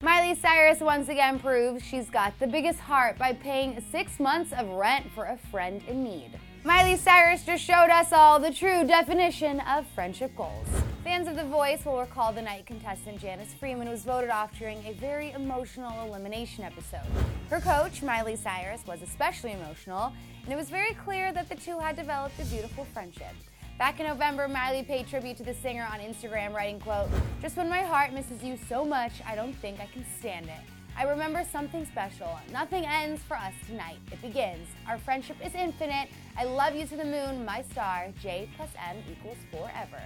Miley Cyrus once again proves she's got the biggest heart by paying 6 months of rent for a friend in need. Miley Cyrus just showed us all the true definition of friendship goals. Fans of The Voice will recall the night contestant Janice was voted off during a very emotional elimination episode. Her coach, Miley Cyrus, was especially emotional, and it was very clear that the two had developed a beautiful friendship. Back in November, Miley paid tribute to the singer on Instagram, writing, quote, "Just when my heart misses you so much, I don't think I can stand it. I remember something special. Nothing ends for us tonight. It begins. Our friendship is infinite. I love you to the moon, my star. J plus M equals forever."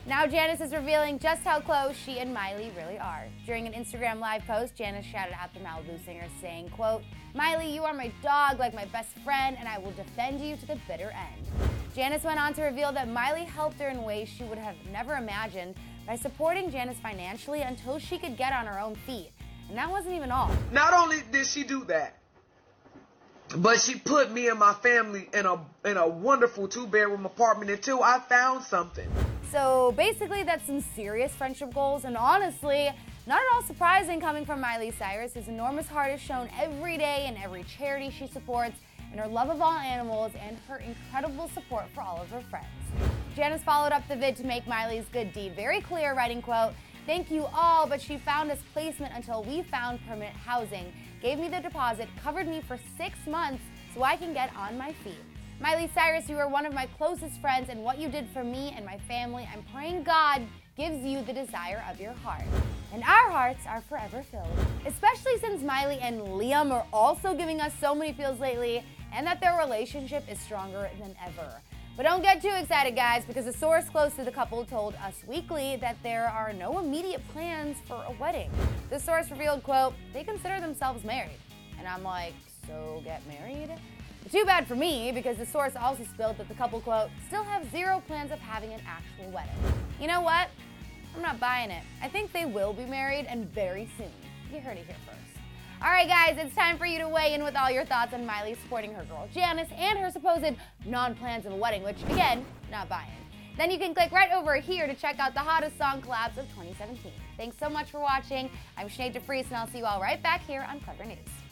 Now Janice is revealing just how close she and Miley really are. During an Instagram live post, Janice shouted out the Malibu singer, saying, quote, "Miley, you are my dog, like my best friend, and I will defend you to the bitter end." Janice went on to reveal that Miley helped her in ways she would have never imagined by supporting Janice financially until she could get on her own feet. And that wasn't even all. Not only did she do that, but she put me and my family in a wonderful 2-bedroom apartment until I found something. So basically that's some serious friendship goals, and honestly, not at all surprising coming from Miley Cyrus, whose enormous heart is shown every day in every charity she supports, and her love of all animals, and her incredible support for all of her friends. Janice followed up the vid to make Miley's good deed very clear, writing, quote, "Thank you all, but she found us placement until we found permanent housing, gave me the deposit, covered me for 6 months so I can get on my feet. Miley Cyrus, you are one of my closest friends, and what you did for me and my family, I'm praying God gives you the desire of your heart." And our hearts are forever filled. Especially since Miley and Liam are also giving us so many feels lately, and that their relationship is stronger than ever. But don't get too excited, guys, because a source close to the couple told Us Weekly that there are no immediate plans for a wedding. The source revealed, quote, "They consider themselves married." And I'm like, so get married? But too bad for me, because the source also spilled that the couple, quote, "still have zero plans of having an actual wedding." You know what? I'm not buying it. I think they will be married, and very soon. You heard it here first. Alright guys, it's time for you to weigh in with all your thoughts on Miley supporting her girl Janice and her supposed non-plans of a wedding, which again, not buying. Then you can click right over here to check out the hottest song collabs of 2017. Thanks so much for watching. I'm Sinead DeFries, and I'll see you all right back here on Clevver News.